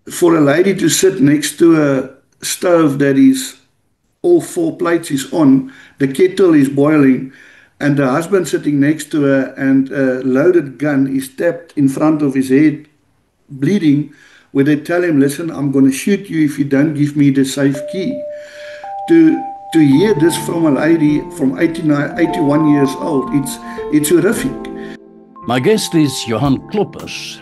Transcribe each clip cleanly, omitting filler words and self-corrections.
for a lady to sit next to a stove that is all four plates is on, the kettle is boiling, and the husband sitting next to her, and a loaded gun is tapped in front of his head, bleeding, where they tell him, listen, I'm going to shoot you if you don't give me the safe key. To hear this from a lady from 89, 81 years old, it's horrific. My guest is Johan Kloppers.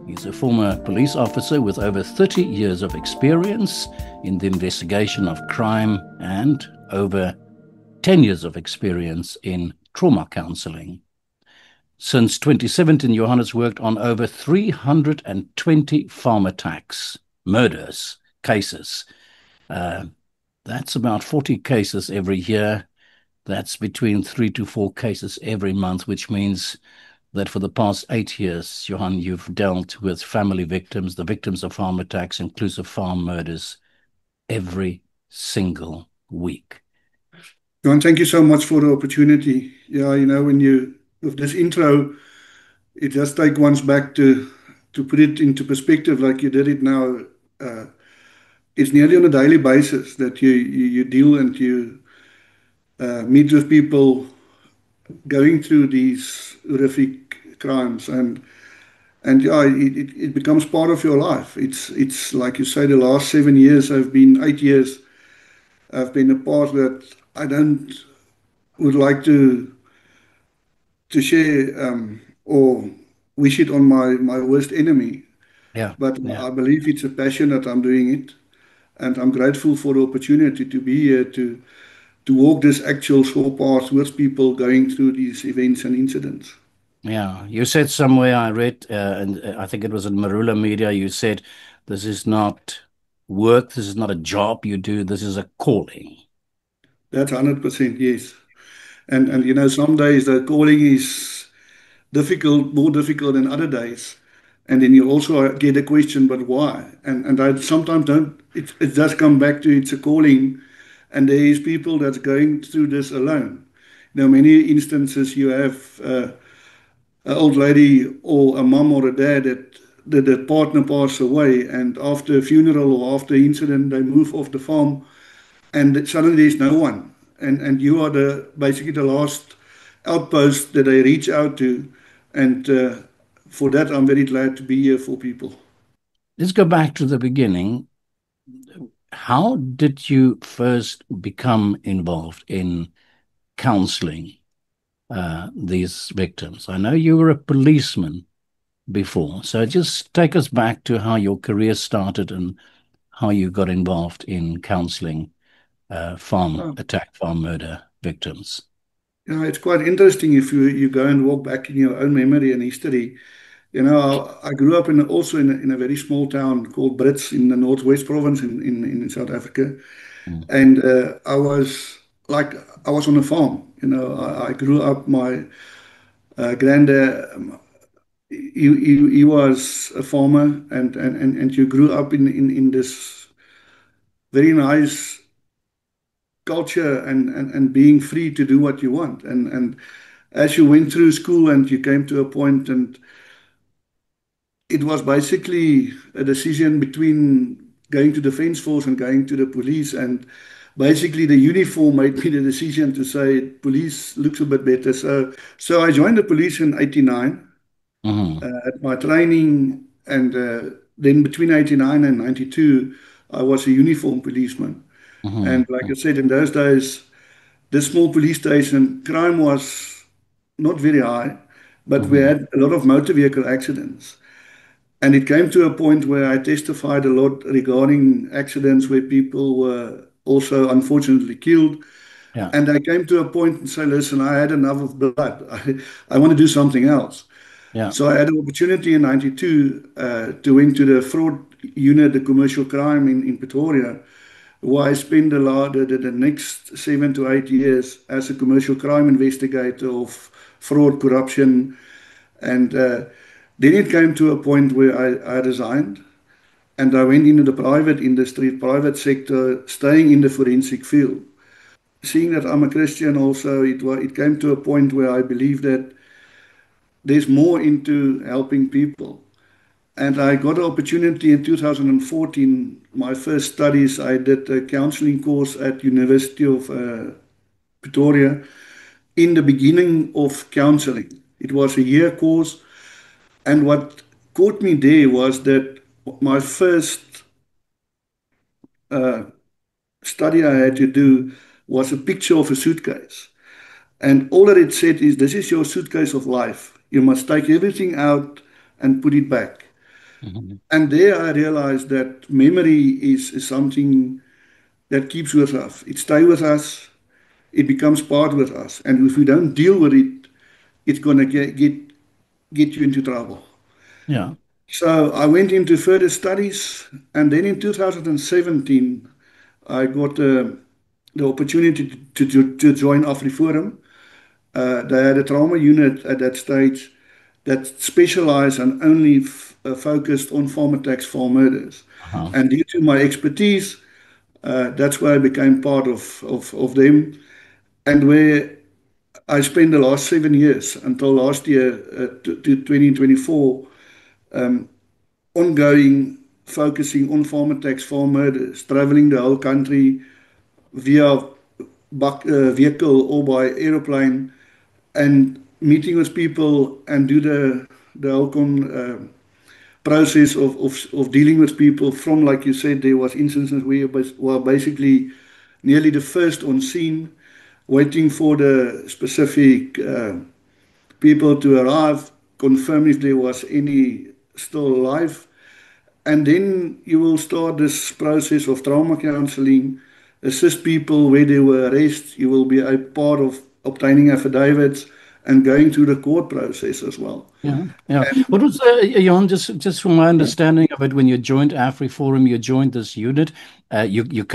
He's a former police officer with over 30 years of experience in the investigation of crime and over 10 years of experience in trauma counseling. Since 2017, Johan has worked on over 320 farm attacks, murders, cases. That's about 40 cases every year. That's between 3 to 4 cases every month, which means that for the past 8 years, Johan, you've dealt with family victims, the victims of farm attacks, inclusive farm murders, every single week. John, thank you so much for the opportunity. Yeah, with this intro, it just takes one's back to put it into perspective like you did it now. It's nearly on a daily basis that you deal and you meet with people going through these horrific crimes, and yeah, it becomes part of your life. It's like you say, the last 7 years, 8 years, I've been a part that I don't would like to share or wish it on my worst enemy. Yeah. But I believe it's a passion that I'm doing it, and I'm grateful for the opportunity to be here to walk this actual short path with people going through these events and incidents. Yeah, you said somewhere I read, and I think it was in Marula Media, you said this is not work, this is not a job you do, this is a calling. That's 100%, yes. And some days the calling is difficult, more difficult than other days. And then you also get a question, but why? And I sometimes don't, it does come back to it's a calling, and there is people that's going through this alone. Many instances you have an old lady or a mom or a dad that the partner passed away, and after a funeral or after incident, they move off the farm, and suddenly there's no one, and you are basically the last outpost that they reach out to, and for that I'm very glad to be here for people. Let's go back to the beginning. How did you first become involved in counseling these victims? I know you were a policeman before, so just take us back to how your career started and how you got involved in counseling farm murder victims. Yeah, it's quite interesting if you go and walk back in your own memory and history. I grew up also in a very small town called Brits in the Northwest Province in South Africa. Mm. And I was on a farm. I grew up, my granddad, he was a farmer, and you grew up in this very nice culture and being free to do what you want. And as you went through school and you came to a point, and it was basically a decision between going to the defense force and going to the police. And basically, the uniform made me the decision to say police looks a bit better. So I joined the police in '89 at my training, and then between '89 and '92, I was a uniform policeman. And like I said, in those days, this small police station, crime was not very high, but we had a lot of motor vehicle accidents. And it came to a point where I testified a lot regarding accidents where people were also unfortunately killed. Yeah. And I came to a point and say, listen, I had enough of blood. I want to do something else. Yeah. So I had an opportunity in '92 to went to the fraud unit, the commercial crime in Pretoria, where I spent the next 7 to 8 years as a commercial crime investigator of fraud, corruption, and then it came to a point where I resigned, and I went into the private industry, private sector, staying in the forensic field. Seeing that I'm a Christian also, it came to a point where I believe that there's more into helping people. And I got an opportunity in 2014. My first studies, I did a counseling course at University of Pretoria in the beginning of counseling. It was a year course, and what caught me there was that my first uh, study I had to do was a picture of a suitcase. And all that it said is, this is your suitcase of life. You must take everything out and put it back. Mhm. And there I realized that memory is something that keeps with us. It stays with us. It becomes part with us. And if we don't deal with it, it's going to get you into trouble. Yeah. So I went into further studies. And then in 2017, I got the opportunity to join AfriForum. They had a trauma unit at that stage that specialized and only focused on farm attacks, farm murders. Uh-huh. And due to my expertise, that's where I became part of them, and where I spent the last 7 years until last year, to 2024, ongoing focusing on farm attacks, farm murders, traveling the whole country via vehicle or by aeroplane, and meeting with people and do the whole process of dealing with people from, like you said, there was instances where you were basically nearly the first on scene, waiting for the specific people to arrive, confirm if there was any still alive, and then you will start this process of trauma counseling, assist people where they were arrested. You will be a part of obtaining affidavits and going through the court process as well. Yeah, yeah. What was Johan? Just from my understanding of it, when you joined AfriForum, you joined this unit. You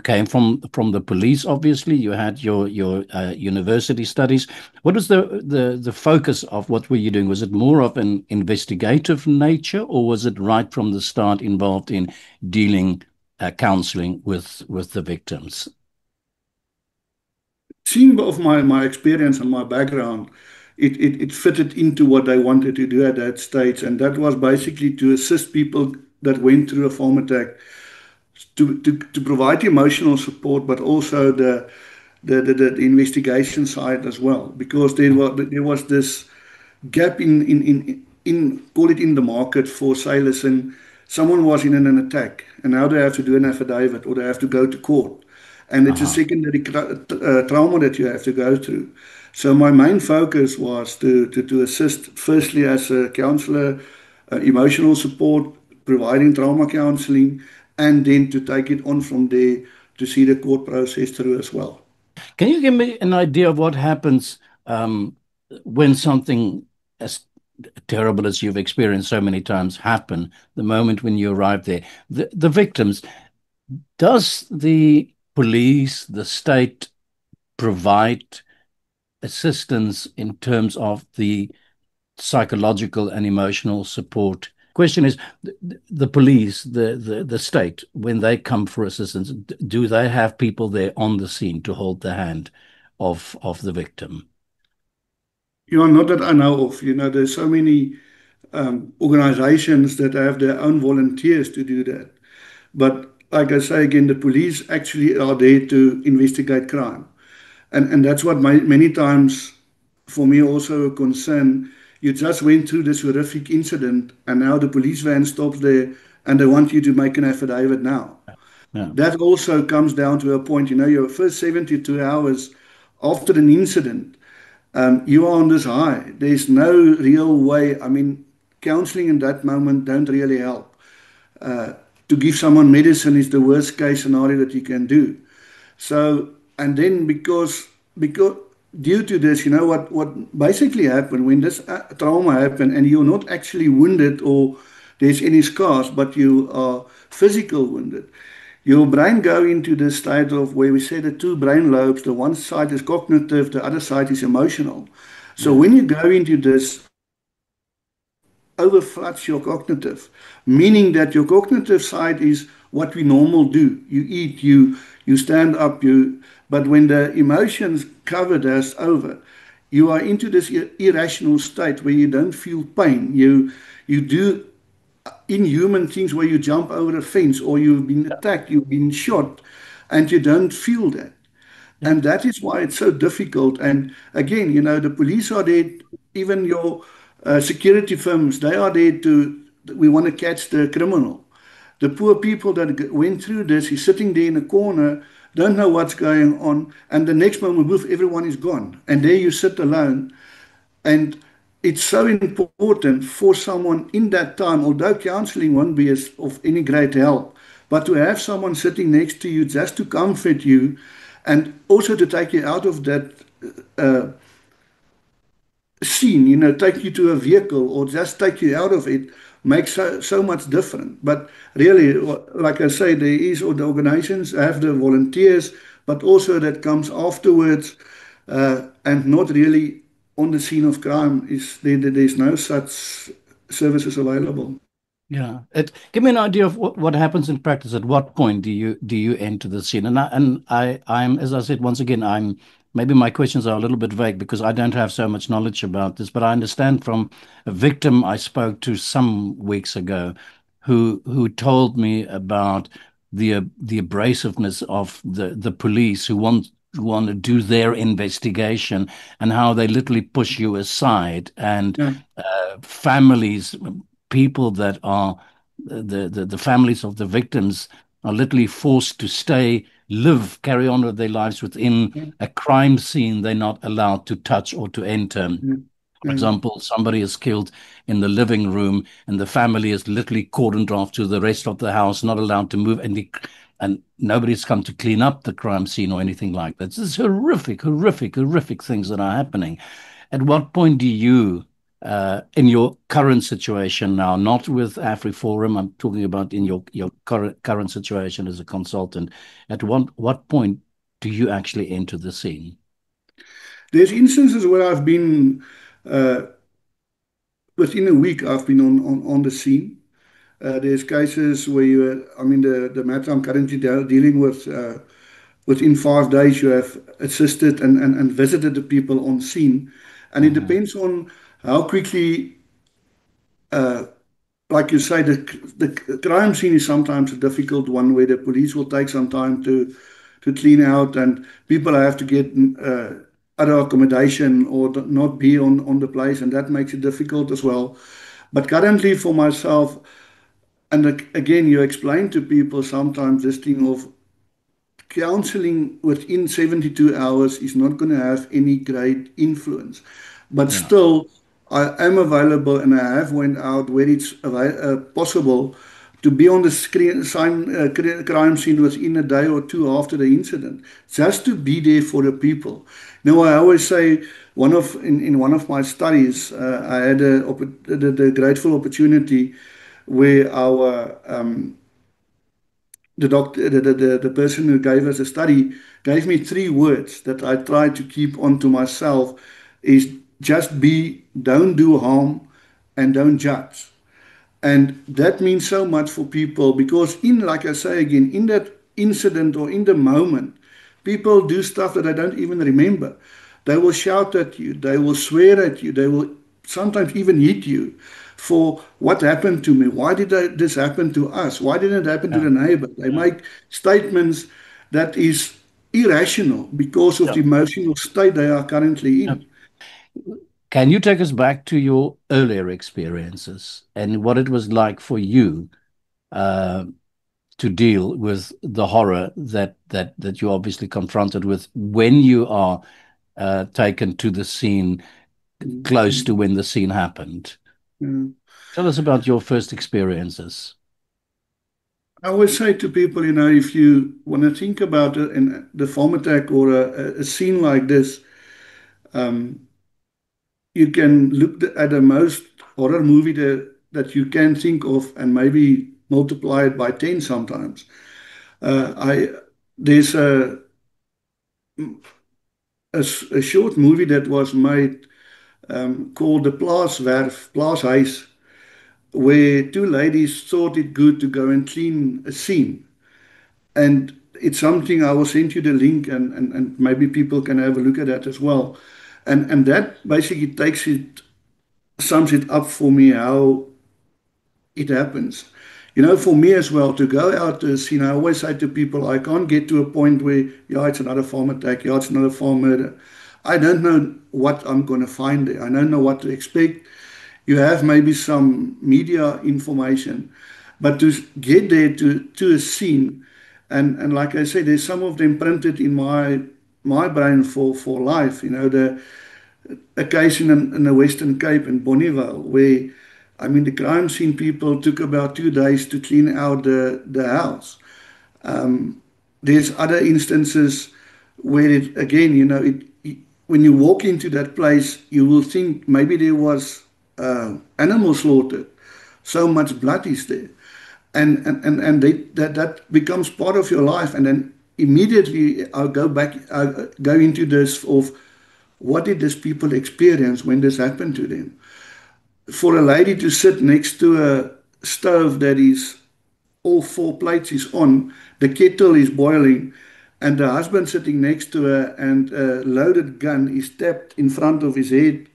came from the police. Obviously, you had your university studies. What was the focus of what were you doing? Was it more of an investigative nature, or was it right from the start involved in dealing, counseling with the victims? Seeing of my experience and my background, it fitted into what I wanted to do at that stage. And that was basically to assist people that went through a farm attack, to provide emotional support, but also the investigation side as well. Because there was this gap in call it in the market for sailors, and someone was in an attack, and now they have to do an affidavit or they have to go to court, and it's a Uh-huh. secondary trauma that you have to go through. So my main focus was to assist firstly as a counselor, emotional support, providing trauma counseling, and then to take it on from there to see the court process through as well. Can you give me an idea of what happens when something as terrible as you've experienced so many times happen, the moment when you arrive there? The victims, does the police, the state provide assistance in terms of the psychological and emotional support? Question is, the police, the state, when they come for assistance, do they have people there on the scene to hold the hand of the victim? Not that I know of. There's so many organizations that have their own volunteers to do that. But like I say again, the police actually are there to investigate crime. And that's what many times for me also a concern. You just went through this horrific incident, and now the police van stops there and they want you to make an affidavit now. Yeah. That also comes down to a point, your first 72 hours after an incident, you are on this high. There's no real way. I mean, counseling in that moment don't really help. To give someone medicine is the worst case scenario that you can do. So, and then because due to this, what basically happened when this trauma happened, and you're not actually wounded or there's any scars, but you are physical wounded. Your brain go into this state of where we say the two brain lobes, the one side is cognitive, the other side is emotional. So Yeah. when you go into this, overfloods your cognitive, meaning that your cognitive side is what we normal do. You eat, you stand up, but when the emotions cover us over, you are into this irrational state where you don't feel pain. You do inhuman things where you jump over a fence or you've been attacked, you've been shot, and you don't feel that. Yeah. And that is why it's so difficult. And again, the police are there, even your security firms, they are there we want to catch the criminal. The poor people that went through this is sitting there in a corner, don't know what's going on, and the next moment, move, everyone is gone. And there you sit alone. And it's so important for someone in that time, although counseling won't be of any great help, but to have someone sitting next to you just to comfort you and also to take you out of that uh, scene, take you to a vehicle or just take you out of it makes so much different. But really, like I say, there is, or the organizations have the volunteers, but also that comes afterwards and not really on the scene of crime. There's no such services available. Yeah. Give me an idea of what happens in practice. At what point do you enter the scene? I'm, as I said once again, I'm maybe my questions are a little bit vague because I don't have so much knowledge about this, but I understand from a victim I spoke to some weeks ago who told me about the abrasiveness of the police who want to do their investigation and how they literally push you aside and Yeah, families, people that are the families of the victims are literally forced to live, carry on with their lives within yeah, a crime scene they're not allowed to touch or to enter. yeah, For yeah, example, somebody is killed in the living room, and the family is literally cordoned off to the rest of the house, not allowed to move, and nobody's come to clean up the crime scene or anything like that. This is horrific, horrific, horrific things that are happening. At what point do you, in your current situation now, not with AfriForum, I'm talking about in your current situation as a consultant, at what point do you actually enter the scene? there's instances where I've been uh, within a week. I've been on the scene. There's cases where I mean, the matter I'm currently dealing with, within 5 days, you have assisted and visited the people on scene. And it Mhm. depends on how quickly, like you say, the crime scene is sometimes a difficult one where the police will take some time to clean out, and people have to get other accommodation or not be on the place, and that makes it difficult as well. But currently, for myself, and again, you explain to people sometimes this thing of counseling within 72 hours is not going to have any great influence. But Yeah, still, I am available and I have went out where it's possible to be on the crime scene within a day or two after the incident, just to be there for the people. I always say in one of my studies, I had the grateful opportunity where our the doctor, the person who gave us a study gave me three words that I try to keep onto myself is just be, don't do harm, and don't judge. And that means so much for people because like I say again, in that incident or in the moment, people do stuff that I don't even remember. They will shout at you, they will swear at you, they will sometimes even hit you for what happened to me. Why did this happen to us? Why didn't it happen to yeah, the neighbor? They yeah, make statements that is irrational because of yeah. the emotional state they are currently Yeah. in. Can you take us back to your earlier experiences and what it was like for you uh, to deal with the horror that you obviously confronted with when you are taken to the scene close to Mhm. when the scene happened? Yeah. Tell us about your first experiences. I always say to people, if you want to think about it, the farm attack or a scene like this, um, you can look at the most horror movie that you can think of and maybe multiply it by 10 sometimes. I There's a short movie that was made called The Plaashuis, where two ladies thought it good to go and clean a scene. And it's something I will send you the link and maybe people can have a look at that as well. And that basically sums it up for me how it happens. For me as well, to go out to a scene, I always say to people, I can't get to a point where, yeah, it's another farm attack, yeah, it's another farm murder. I don't know what I'm going to find there. I don't know what to expect. You have maybe some media information, but to get there to a scene, and like I said, there's some of them printed in my brain for life. A case in the Western Cape in Bonnievale where, I mean, the crime scene people took about 2 days to clean out the house. There's other instances where it, again, when you walk into that place, you will think maybe there was animal slaughtered. So much blood is there. That becomes part of your life. And then immediately I'll go into this of what did these people experience when this happened to them? For a lady to sit next to a stove that is all four plates is on, the kettle is boiling, and the husband sitting next to her and a loaded gun is tapped in front of his head,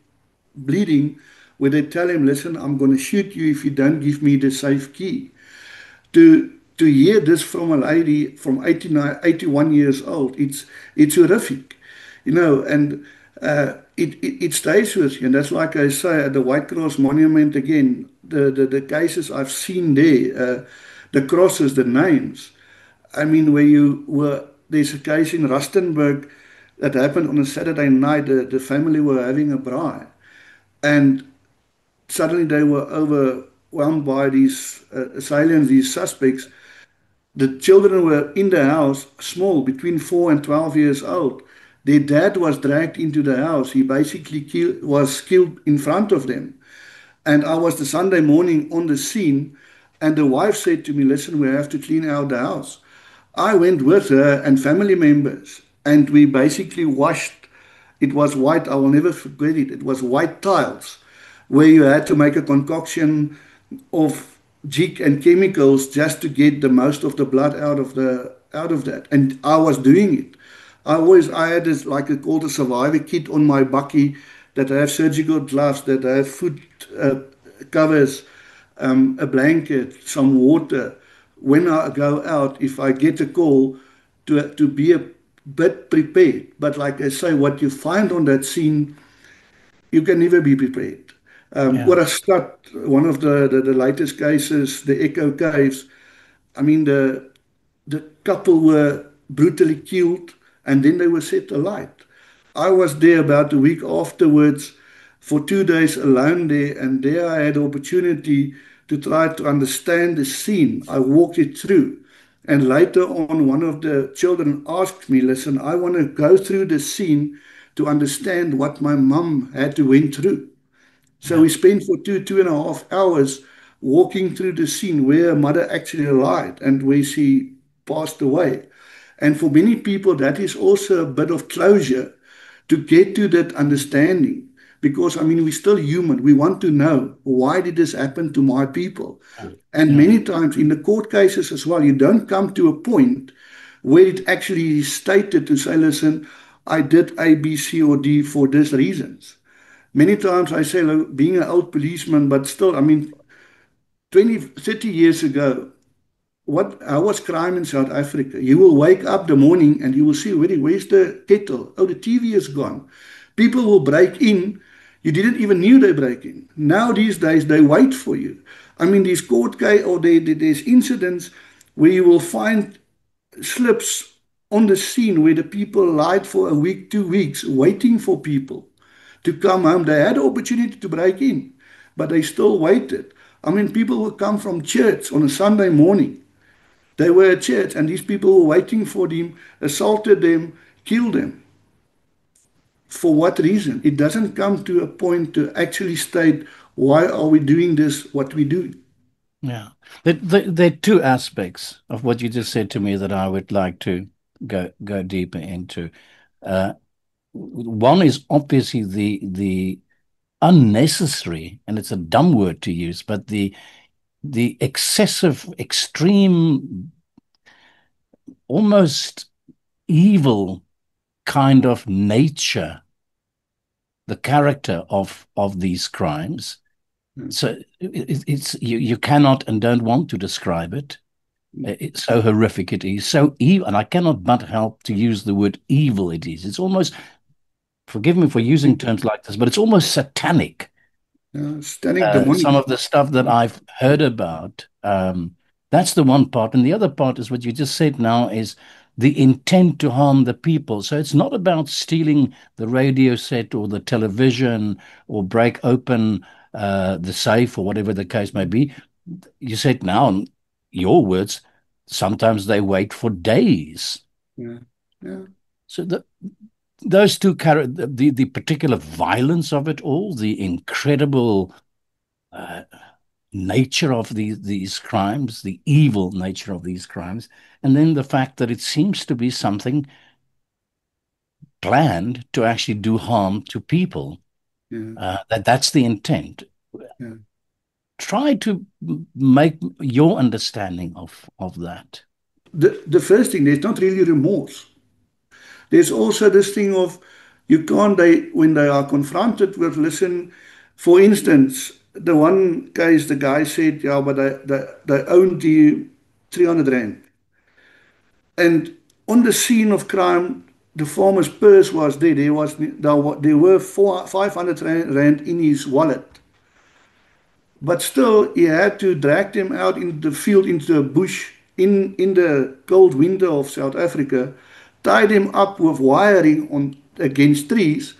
bleeding, where they tell him, listen, I'm going to shoot you if you don't give me the safe key. To hear this from a lady from 81 years old, it's horrific, and it stays with you. And that's like I say at the White Cross Monument again, the cases I've seen there, the crosses, the names. I mean, there's a case in Rustenburg that happened on a Saturday night. The family were having a braai, and suddenly they were overwhelmed by these assailants, these suspects. The children were in the house, small, between 4 and 12 years old. Their dad was dragged into the house. He basically was killed in front of them. And I was the Sunday morning on the scene, and the wife said to me, listen, we have to clean out the house. I went with her and family members, and we basically washed. It was white, I will never forget it. It was white tiles where you had to make a concoction of jig and chemicals just to get the most of the blood out of that. And I was doing it. I had this like called a survivor kit on my bucky that I have surgical gloves, that I have foot covers, a blanket, some water. When I go out, if I get a call, to be a bit prepared. But like I say, what you find on that scene, you can never be prepared. Yeah. Oorastad, one of the latest cases, the Echo Caves. I mean, the couple were brutally killed and then they were set alight. I was there about a week afterwards for 2 days alone there, and there I had the opportunity to try to understand the scene. I walked it through. And later on, one of the children asked me, listen, I want to go through the scene to understand what my mum had to went through. So Yeah. we spent for 2.5 hours walking through the scene where her mother actually lied and where she passed away. And for many people, that is also a bit of closure to get to that understanding. Because, I mean, we're still human. We want to know, why did this happen to my people? Yeah. And Yeah. many times in the court cases as well, you don't come to a point where it actually is stated to say, listen, I did A, B, C, or D for these reasons. Many times I say, like, being an old policeman, but still, I mean, 20, 30 years ago, how was crime in South Africa? You will wake up the morning and you will see, where's the kettle? Oh, the TV is gone. People will break in. You didn't even knew they break in. Now these days they wait for you. I mean, these court case or there's incidents where you will find slips on the scene where the people lied for a week, 2 weeks, waiting for people to come home. They had the opportunity to break in, but they still waited. I mean, people will come from church on a Sunday morning. They were at church, and these people were waiting for them, assaulted them, killed them. For what reason? It doesn't come to a point to actually state why are we doing this, what we do. Yeah. There are two aspects of what you just said to me that I would like to go deeper into. Uh, One is obviously the unnecessary, and it's a dumb word to use, but the excessive, extreme, almost evil kind of nature, the character of these crimes, So it's you cannot and don't want to describe it. It's so horrific it is, so evil, and I cannot but help to use the word evil it is. It's almost, forgive me for using terms like this, but it's almost satanic. Standing demonic. Some of the stuff that I've heard about. That's the one part. And the other part is what you just said now is the intent to harm the people. So it's not about stealing the radio set or the television or break open the safe or whatever the case may be. You said now, in your words, sometimes they wait for days. Yeah, yeah. So those two the particular violence of it all, the incredible uh, nature of these crimes, the evil nature of these crimes, and then the fact that it seems to be something planned to actually do harm to people. Yeah, That's the intent. yeah. Try to make your understanding of that. The first thing, there's not really remorse. There's also this thing of you can't, they, when they are confronted with, listen, for instance, the one case, the guy said, yeah, but they owned you 300 Rand. And on the scene of crime, the farmer's purse was there. There were 500 rand in his wallet. But still, he had to drag them out in the field, into the bush, in the cold winter of South Africa, tie them up with wiring on against trees,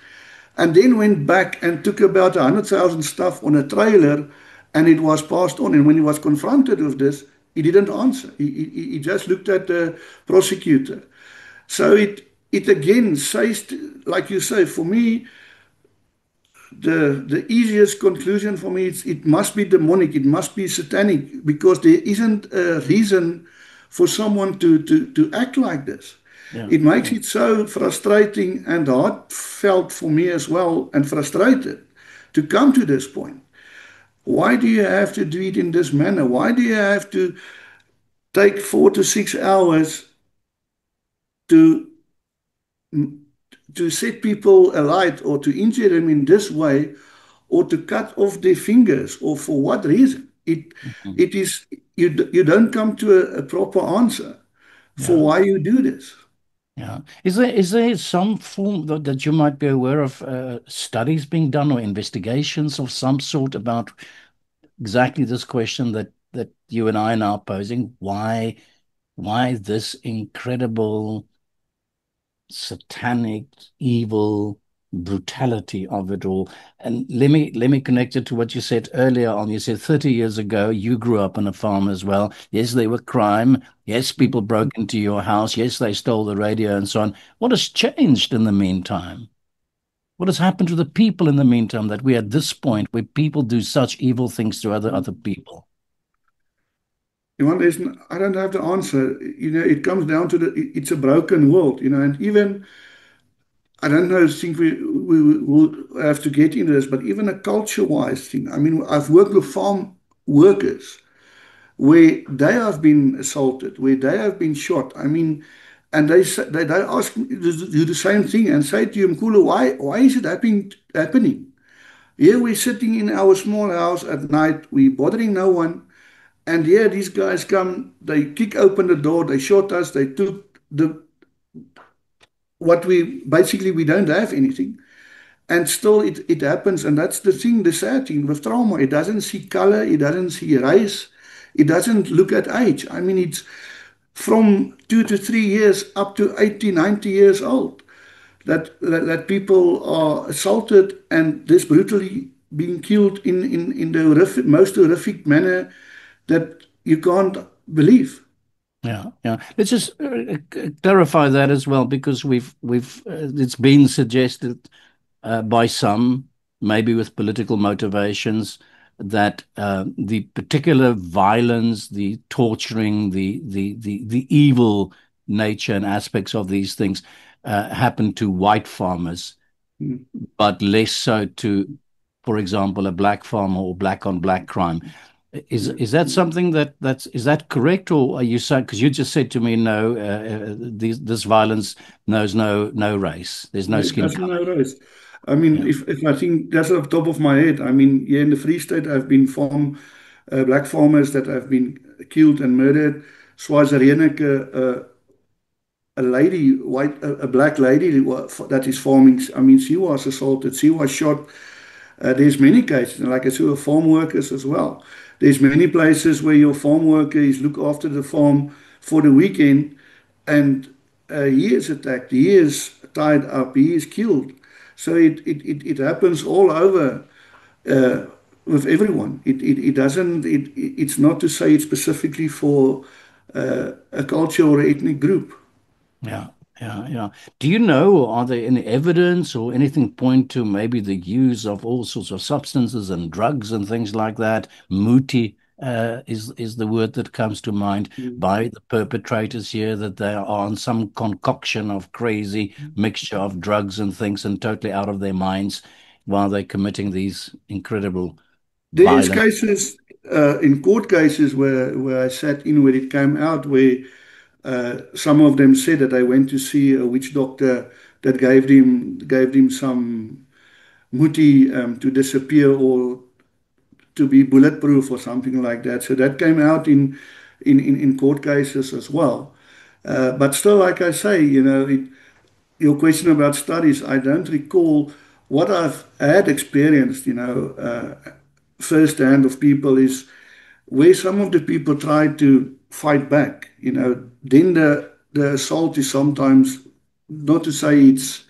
and then went back and took about 100,000 stuff on a trailer, and it was passed on. And when he was confronted with this, he didn't answer. He just looked at the prosecutor. So it again says, like you say, for me, the easiest conclusion for me is it must be demonic, it must be satanic, because there isn't a reason for someone to act like this. Yeah. It makes it so frustrating and heartfelt for me as well, and frustrated to come to this point. Why do you have to do it in this manner? Why do you have to take 4 to 6 hours to to set people alight, or to injure them in this way, or to cut off their fingers, or for what reason? Mhm. It is, you don't come to a proper answer for Yeah. why you do this. Yeah. Is there some form that you might be aware of, studies being done or investigations of some sort about exactly this question that you and I are now posing? Why this incredible satanic evil brutality of it all? And let me connect it to what you said earlier on. You said 30 years ago you grew up on a farm as well. Yes, there were crime. Yes, people broke into your house. Yes, they stole the radio and so on. What has changed in the meantime? What has happened to the people in the meantime that we're at this point where people do such evil things to other people? I don't have the answer. It comes down to it's a broken world, and even, I don't know, I think we will have to get into this, but even a culture-wise thing. I mean, I've worked with farm workers where they have been assaulted, where they have been shot. I mean, and they ask me to do the same thing and say to you, Mkulu, why is it happening? Here we're sitting in our small house at night, we bothering no one, and here these guys come, they kick open the door, they shot us, they took the what we don't have anything. And still it happens, and that's the thing, the sad thing with trauma. It doesn't see color, it doesn't see race, it doesn't look at age. I mean, it's from 2 to 3 years up to 80, 90 years old that people are assaulted and this brutally being killed in the most horrific manner that you can't believe. Yeah, yeah. Let's just clarify that as well, because we've it's been suggested by some, maybe with political motivations, that the particular violence, the torturing, the evil nature and aspects of these things happen to white farmers, Mm. but less so to, for example, a black farmer or black on black crime. Yeah. Is that something is that correct, or are you saying, because you just said to me, no, this violence knows no race, there's no It skin doesn't color? know race. I mean, Yeah. if I think that's off the top of my head, I mean, here in the Free State, I've been black farmers that have been killed and murdered. Swazireneke, a lady, a black lady that is farming. I mean, she was assaulted, she was shot. There's many cases, and like I said, farm workers as well. There's many places where your farm worker is look after the farm for the weekend, and he is attacked, he is tied up, he is killed. So it happens all over uh, with everyone. It doesn't. It's not to say it's specifically for a culture or ethnic group. Yeah, yeah, yeah. Do you know, are there any evidence or anything point to maybe the use of all sorts of substances and drugs and things like that? Muti is the word that comes to mind by the perpetrators here, that they are on some concoction of crazy mixture of drugs and things and totally out of their minds while they're committing these incredible There's violent. cases in court cases where I sat in where it came out where some of them said that they went to see a witch doctor that gave them some muti to disappear or to be bulletproof or something like that. So that came out in court cases as well. But still, like I say, your question about studies, I don't recall what I've had experienced, firsthand of people is where some of the people try to fight back, then the assault is sometimes, not to say it's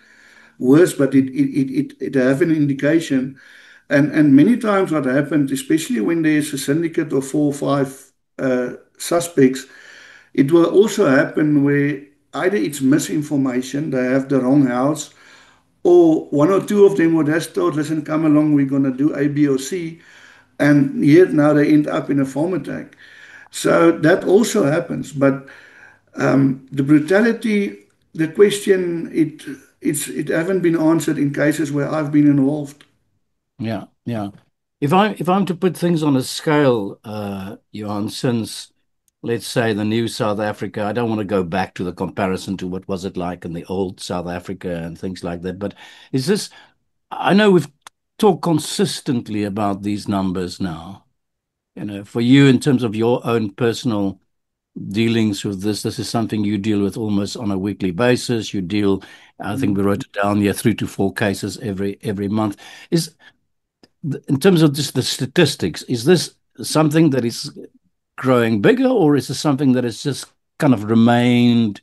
worse, but it have an indication. And many times what happened, especially when there's a syndicate of 4 or 5 suspects, it will also happen where either it's misinformation, they have the wrong house, or one or two of them would have thought, listen, come along, we're going to do A, B, or C. And yet now they end up in a farm attack. So that also happens. But the brutality, the question, it haven't been answered in cases where I've been involved. Yeah, yeah. If I'm to put things on a scale, Johan, since let's say the new South Africa, I don't want to go back to the comparison to what was it like in the old South Africa and things like that, but is this, I know we've talked consistently about these numbers now. For you in terms of your own personal dealings with this is something you deal with almost on a weekly basis. You deal, I think we wrote it down here, 3 to 4 cases every month. Is in terms of just the statistics, is this something that is growing bigger, or is this something that has just kind of remained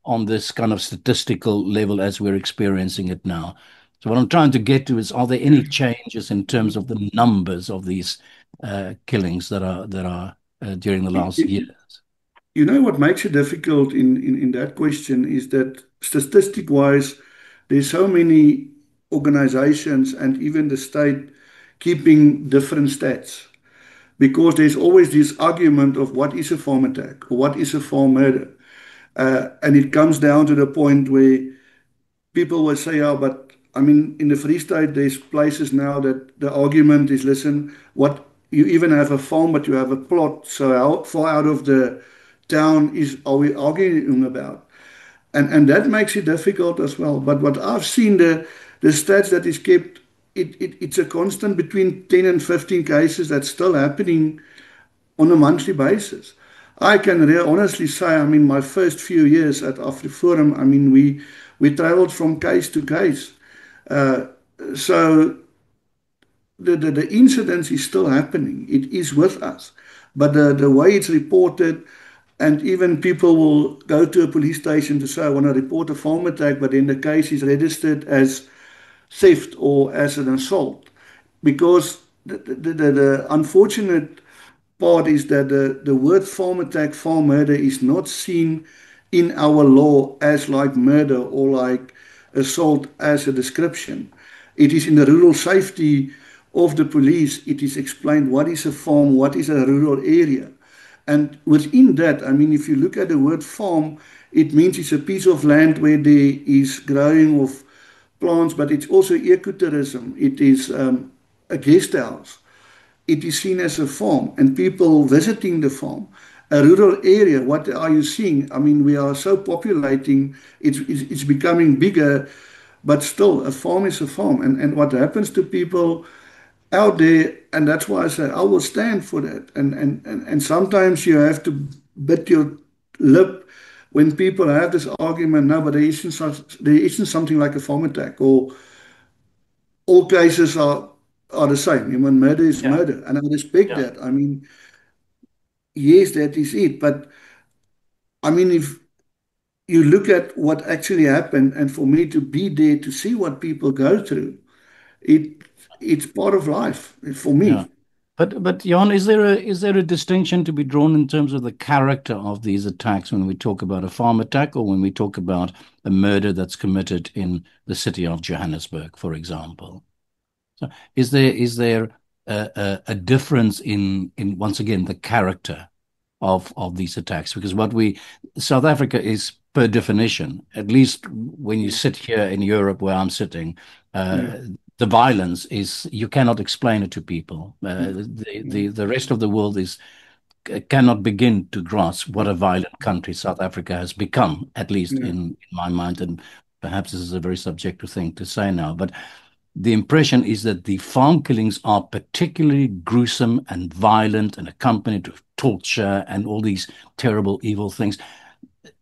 on this kind of statistical level as we're experiencing it now? So what I'm trying to get to is, are there any changes in terms of the numbers of these killings that are during the last years? You know what makes it difficult in that question is that statistic wise, there's so many organizations and even the state keeping different stats because there's always this argument of what is a farm attack or what is a farm murder. And it comes down to the point where people will say, oh, but I mean, in the Free State, there's places now that the argument is, listen, what you even have a farm, but you have a plot. So how far out of the town are we arguing about? And that makes it difficult as well. But what I've seen, the stats that is kept, it's a constant between 10 and 15 cases that's still happening on a monthly basis. I can honestly say, I mean, my first few years at AfriForum, I mean, we traveled from case to case. Uh, so the incidence is still happening. It is with us. But the way it's reported, and even people will go to a police station to say, I want to report a farm attack, but then the case is registered as theft or as an assault. Because the unfortunate part is that the word farm attack, farm murder is not seen in our law as like murder or like assault as a description. It is in the rural safety of the police. It is explained what is a farm, what is a rural area. And within that, I mean, if you look at the word farm, it means it's a piece of land where there is growing of plants, but it's also ecotourism. It is a guest house. It is seen as a farm and people visiting the farm. A rural area, what are you seeing? I mean, we are so populating, it's becoming bigger, but still, a farm is a farm. And what happens to people out there, and that's why I say I will stand for that. And sometimes you have to bit your lip when people have this argument. No, but there isn't something like a farm attack, or all cases are the same. I mean, murder is Yeah, murder, and I respect yeah. that. I mean, yes, that is it. But I mean, if you look at what actually happened, and for me to be there to see what people go through, it it's part of life for Yeah. me. But Jan, is there a distinction to be drawn in terms of the character of these attacks when we talk about a farm attack or when we talk about a murder that's committed in the city of Johannesburg, for example? So is there a difference in once again the character of these attacks? Because what we South Africa is per definition, at least when you sit here in Europe where I'm sitting, Yeah, the violence is you cannot explain it to people. yeah, The rest of the world is cannot begin to grasp what a violent country South Africa has become, at least yeah, in my mind. And perhaps this is a very subjective thing to say now, but the impression is that the farm killings are particularly gruesome and violent and accompanied with torture and all these terrible, evil things.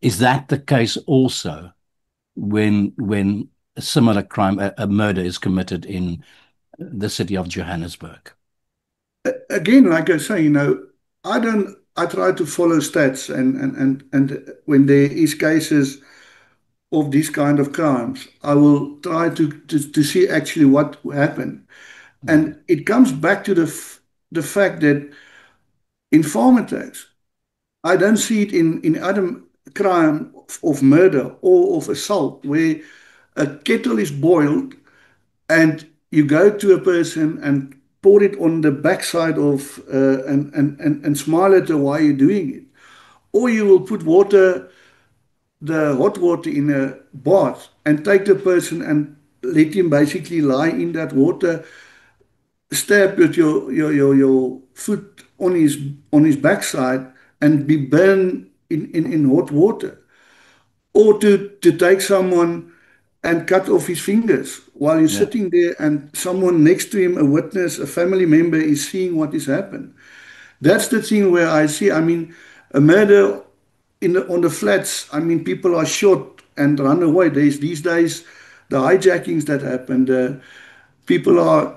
Is that the case also when a similar crime, a murder, is committed in the city of Johannesburg? again, like I say, I don't. I try to follow stats, and when there is cases of these kind of crimes, I will try to see actually what happened, Mm. and it comes back to the fact that in farm attacks, I don't see it in other crime of murder or of assault where a kettle is boiled and you go to a person and pour it on the backside of and smile at her while you're doing it. Or you will put water, the hot water in a bath and take the person and let him basically lie in that water, stab with your foot on his backside and be burned in hot water. Or to take someone and cut off his fingers while you're Yeah. sitting there and someone next to him, a witness, a family member, is seeing what has happened. That's the thing where I see, I mean, a murder on the flats, I mean, people are shot and run away. There's these days the hijackings that happened. People are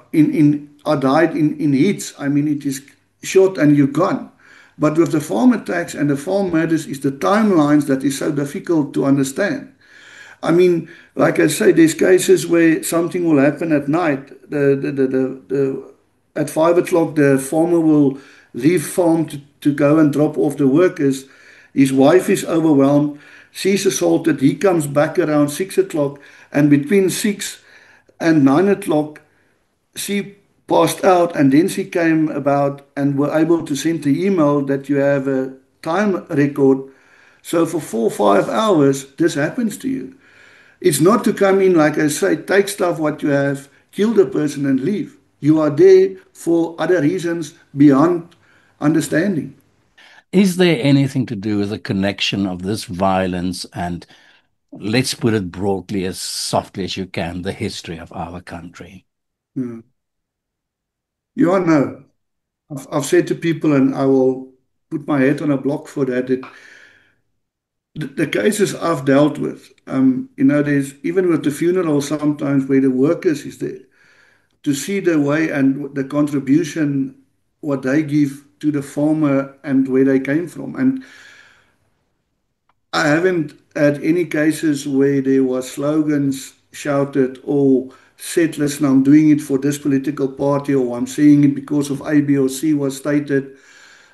died in heats. I mean, it is shot and you're gone. But with the farm attacks and the farm murders, is the timelines that is so difficult to understand. I mean, like I say, there's cases where something will happen at night. At 5 o'clock, the farmer will leave farm to go and drop off the workers. His wife is overwhelmed. She's assaulted. He comes back around 6 o'clock, and between 6 and 9 o'clock, she passed out, and then she came about and were able to send the email that you have a time record. So for 4 or 5 hours, this happens to you. It's not to come in, like I say, take stuff what you have, kill the person and leave. You are there for other reasons beyond understanding. Is there anything to do with the connection of this violence and, let's put it broadly, as softly as you can, the history of our country? Hmm. You all know. I've said to people, and I will put my head on a block for that, the cases I've dealt with, there's even with the funeral sometimes where the workers is there to see the way and the contribution what they give to the farmer and where they came from. And I haven't had any cases where there was slogans shouted or said, listen, I'm doing it for this political party or I'm saying it because of A, B, or C was stated.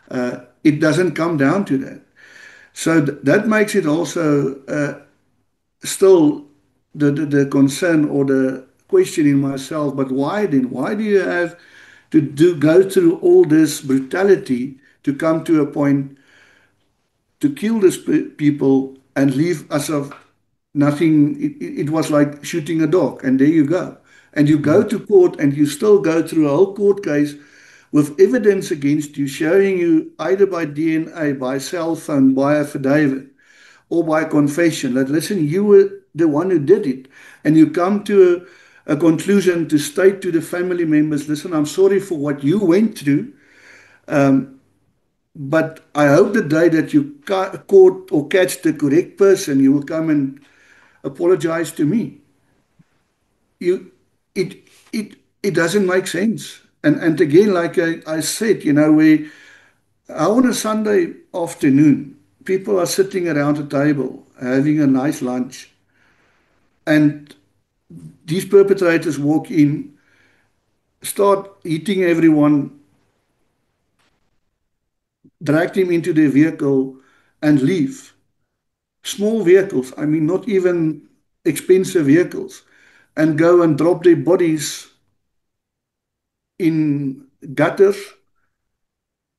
It doesn't come down to that. So that makes it also still the concern or the question in myself, but why then? Why do you have to go through all this brutality to come to a point to kill these people and leave us of nothing? It was like shooting a dog, and there you go. And you go Mm. to court and you still go through a whole court case with evidence against you, showing you either by DNA, by cell phone, by affidavit, or by confession that, listen, you were the one who did it, and you come to a conclusion to state to the family members, listen, I'm sorry for what you went through, but I hope the day that you caught or catch the correct person, you will come and apologize to me. You, it, it doesn't make sense. And again, like I said, how on a Sunday afternoon, people are sitting around a table having a nice lunch, and these perpetrators walk in, start hitting everyone, drag them into their vehicle, and leave. Small vehicles, I mean, not even expensive vehicles, and go and drop their bodies in gutters,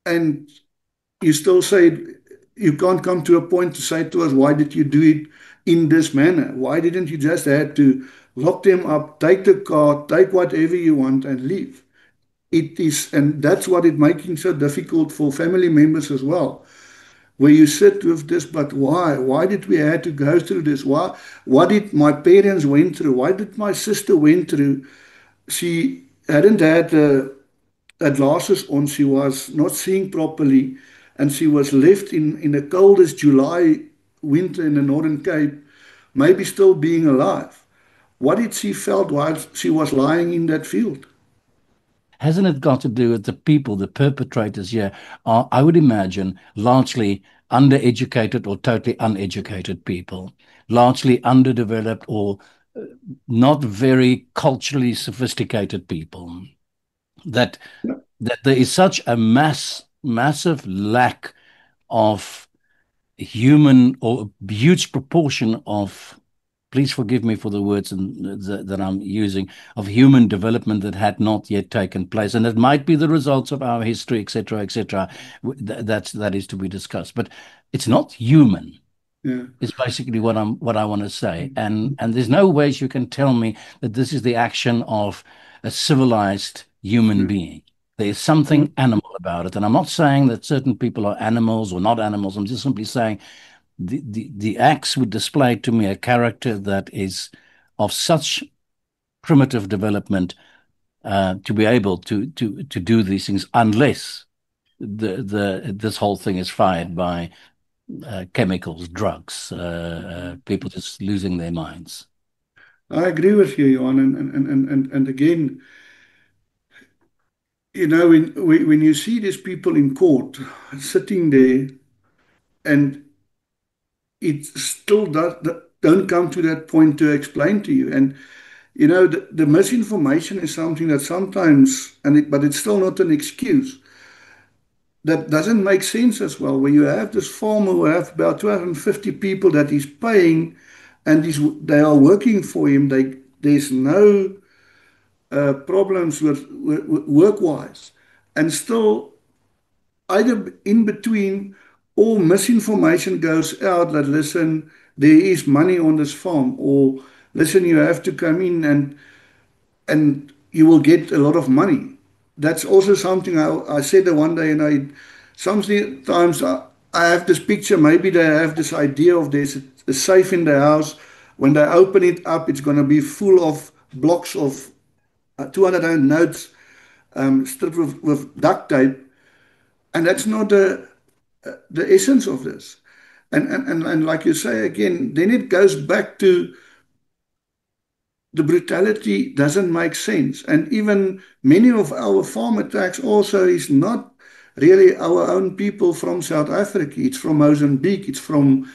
and you still say you can't come to a point to say to us, why did you do it in this manner? Why didn't you just have to lock them up, take the car, take whatever you want and leave? It is, and that's what it making so difficult for family members as well. Where you sit with this, but why? Why did we have to go through this? Why? What did my parents went through? Why did my sister went through? She hadn't had glasses on. She was not seeing properly, and she was left in the coldest July winter in the Northern Cape, maybe still being alive. What did she felt while she was lying in that field? Hasn't it got to do with the people, the perpetrators here are, I would imagine, largely undereducated or totally uneducated people, largely underdeveloped or not very culturally sophisticated people. That that there is such a massive lack of human or a huge proportion of, please forgive me for the words that I'm using, of human development that had not yet taken place, and it might be the results of our history, etc., etc. That is to be discussed, but it's not human. Yeah. Is basically what I want to say, and there's no ways you can tell me that this is the action of a civilized human Yeah. being. There is something animal about it, and I'm not saying that certain people are animals or not animals. I'm just simply saying the acts would display to me a character that is of such primitive development to be able to do these things, unless the this whole thing is fired by chemicals, drugs, people just losing their minds. I agree with you, Johan. And again, when you see these people in court sitting there, and it still don't come to that point to explain to you. And the misinformation is something that sometimes, but it's still not an excuse. That doesn't make sense as well. When you have this farmer who have about 250 people that he's paying, and they are working for him, there's no problems with work-wise, and still either in between, or misinformation goes out that, listen, there is money on this farm, or listen, you have to come in and you will get a lot of money. That's also something I said the one day, and sometimes I have this picture. Maybe they have this idea of there's a safe in the house. When they open it up, it's going to be full of blocks of 200 rand notes, stripped with duct tape, and that's not the essence of this. And like you say again, then it goes back to the brutality doesn't make sense. And even many of our farm attacks also is not really our own people from South Africa. It's from Mozambique. It's from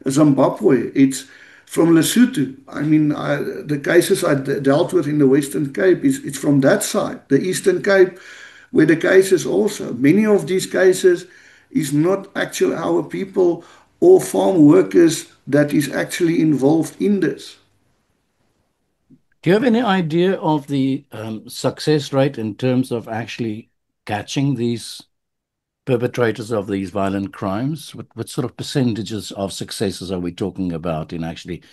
Zimbabwe. It's from Lesotho. I mean, the cases I dealt with in the Western Cape, it's from that side. The Eastern Cape, where the cases also. Many of these cases is not actually our people or farm workers that is actually involved in this. Do you have any idea of the success rate in terms of actually catching these perpetrators of these violent crimes? What sort of percentages of successes are we talking about in actually?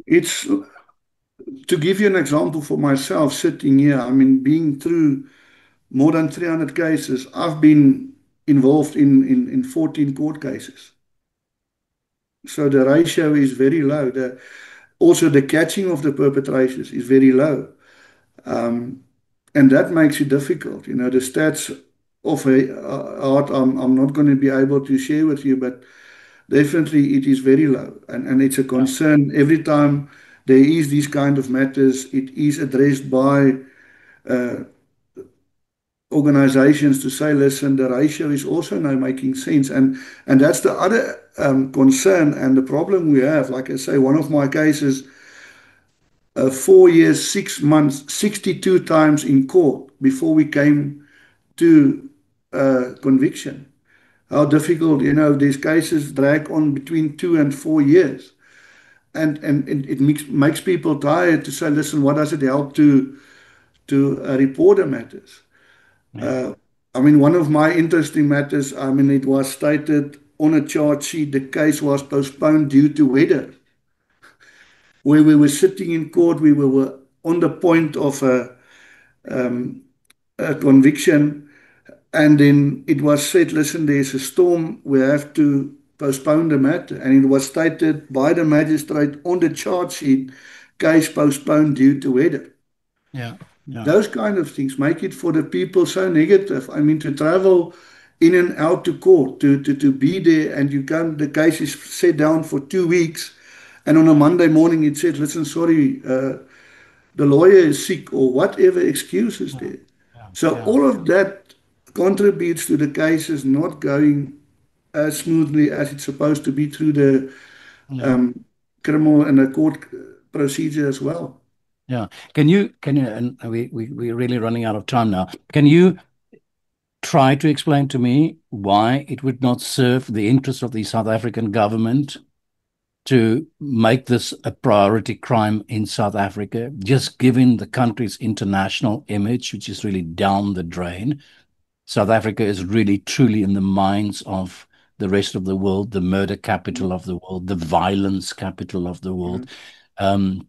It's to give you an example for myself sitting here, I mean, being through more than 300 cases, I've been involved in 14 court cases. So the ratio is very low. also the catching of the perpetrators is very low. And that makes it difficult. The stats of a heart, I'm not going to be able to share with you, but definitely it is very low. And it's a Yeah. concern every time there is these kind of matters, it is addressed by organizations to say, listen, the ratio is also now making sense. And that's the other concern and the problem we have. Like I say, one of my cases, 4 years, 6 months, 62 times in court before we came to conviction. How difficult, these cases drag on between 2 and 4 years. And it makes people tired to say, listen, what does it help to report the matters? Yeah. Uh, I mean, one of my interesting matters, I mean, it was stated on a charge sheet the case was postponed due to weather. Where we were sitting in court, we were on the point of a conviction, and then it was said, listen, there's a storm, we have to postpone the matter. And it was stated by the magistrate on the charge sheet, case postponed due to weather. Yeah. Yeah. Those kind of things make it for the people so negative. I mean, to travel in and out to court, to be there, and the case is set down for 2 weeks, and on a Monday morning it said, listen, sorry, the lawyer is sick, or whatever excuse is Yeah. there. Yeah. So Yeah. all of that contributes to the cases not going as smoothly as it's supposed to be through the Yeah. um, criminal and the court procedure as well. Yeah. Can you, and we're really running out of time now. Can you try to explain to me why it would not serve the interest of the South African government to make this a priority crime in South Africa, just given the country's international image, which is really down the drain? South Africa is really truly in the minds of the rest of the world, the murder capital of the world, the violence capital of the Yeah, world. Um,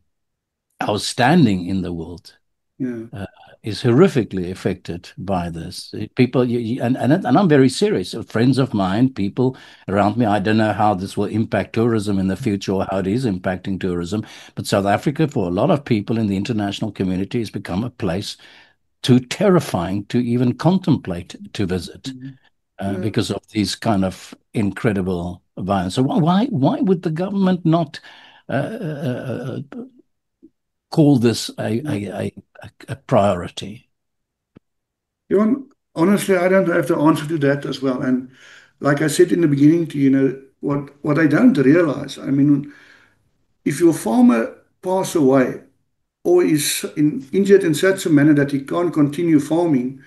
our standing in the world yeah, uh, is horrifically affected by this. People, and I'm very serious. Friends of mine, people around me, I don't know how this will impact tourism in the future or how it is impacting tourism, but South Africa, for a lot of people in the international community, has become a place too terrifying to even contemplate to visit yeah. because of these kind of incredible violence. So why would the government not call this a priority? Johan, honestly, I don't have the answer to that as well. And like I said in the beginning to you, what I don't realize, I mean, if your farmer pass away or is injured in such a manner that he can't continue farming,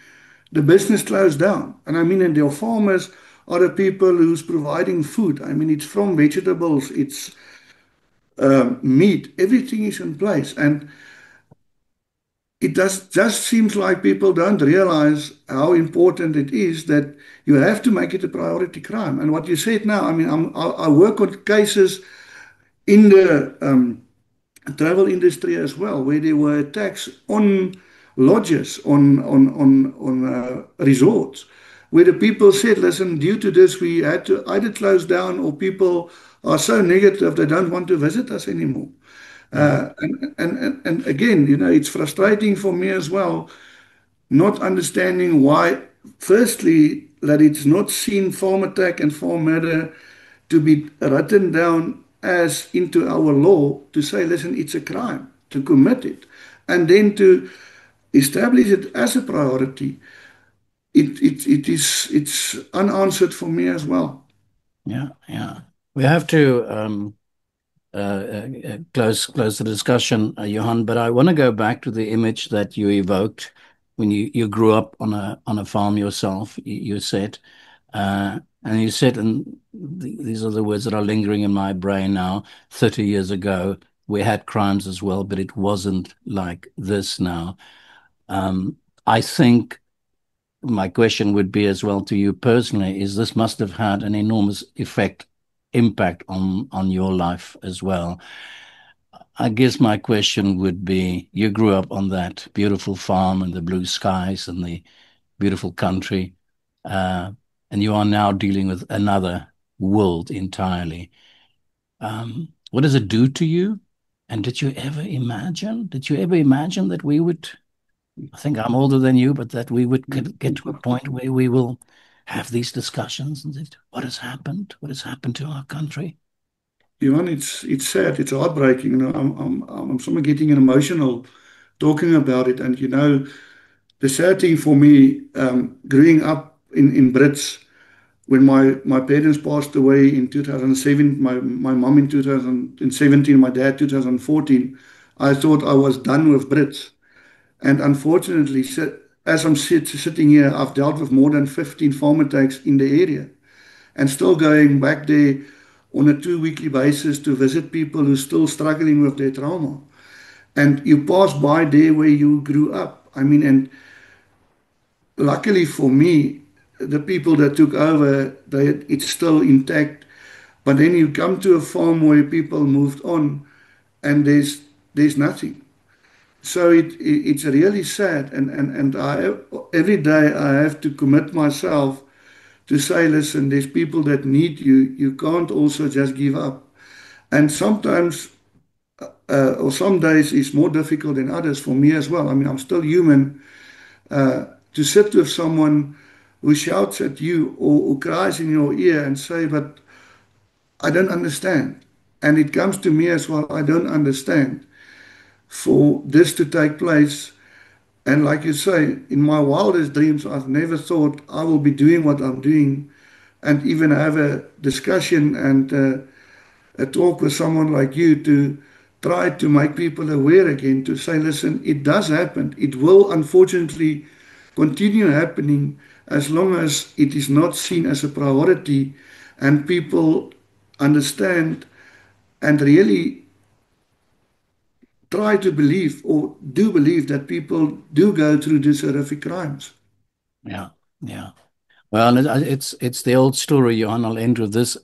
the business closed down. And I mean, and their farmers are the people who's providing food. I mean, it's from vegetables, it's meat, everything is in place. And it just seems like people don't realize how important it is that you have to make it a priority crime. And what you said now, I mean, I work on cases in the travel industry as well, where there were attacks on lodges, on resorts, where the people said, listen, due to this, we had to either close down, or people are so negative they don't want to visit us anymore. Yeah, And again, it's frustrating for me as well, not understanding why, firstly, that it's not seen farm attack and farm murder to be written down as into our law to say, listen, it's a crime to commit it. And then to establish it as a priority, it's unanswered for me as well. yeah, yeah. We have to close the discussion, Johan. But I want to go back to the image that you evoked when you grew up on a farm yourself. You said, and you said, and these are the words that are lingering in my brain now. 30 years ago, we had crimes as well, but it wasn't like this now. Um, I think my question would be as well to you personally is this must have had an enormous impact on your life as well. I guess my question would be you grew up on that beautiful farm and the blue skies and the beautiful country, uh, and you are now dealing with another world entirely. What does it do to you? And did you ever imagine that we would, I think I'm older than you, but that we would get to a point where we will have these discussions and say, what has happened? What has happened to our country? Johan, it's sad. It's heartbreaking. I'm somewhat getting emotional talking about it. And the sad thing for me, growing up in Brits, when my parents passed away in 2007, my mom in 2017, my dad 2014, I thought I was done with Brits. And unfortunately, as I'm sitting here, I've dealt with more than 15 farm attacks in the area and still going back there on a two-weekly basis to visit people who are still struggling with their trauma. And you pass by there where you grew up. I mean, and luckily for me, the people that took over, it's still intact. But then you come to a farm where people moved on, and there's nothing. So it's really sad, and every day I have to commit myself to say, listen, there's people that need you. You can't also just give up. And sometimes, or some days, it's more difficult than others for me as well. I mean, I'm still human. To sit with someone who shouts at you or who cries in your ear and say, but I don't understand. And it comes to me as well, I don't understand. For this to take place, and like you say, in my wildest dreams, I've never thought I will be doing what I'm doing and even have a discussion and a talk with someone like you to try to make people aware again, to say, listen, it does happen. It will unfortunately continue happening as long as it is not seen as a priority and people understand and really try to believe or do believe that people do go through these horrific crimes. Yeah, yeah. Well, it's the old story, Johan. I'll end with this.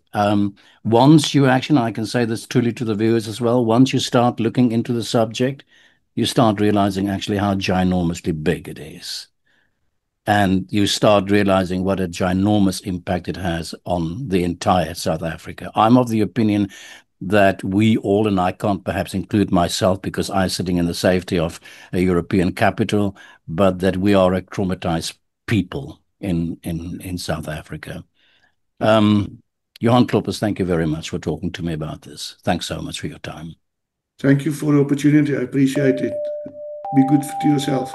Once you actually, and I can say this truly to the viewers as well, once you start looking into the subject, you start realizing actually how ginormously big it is. And you start realizing what a ginormous impact it has on the entire South Africa. I'm of the opinion that we all, and I can't perhaps include myself because I'm sitting in the safety of a European capital, but that we are a traumatized people in South Africa. Johan Kloppers, thank you very much for talking to me about this. Thanks so much for your time. Thank you for the opportunity. I appreciate it. Be good to yourself.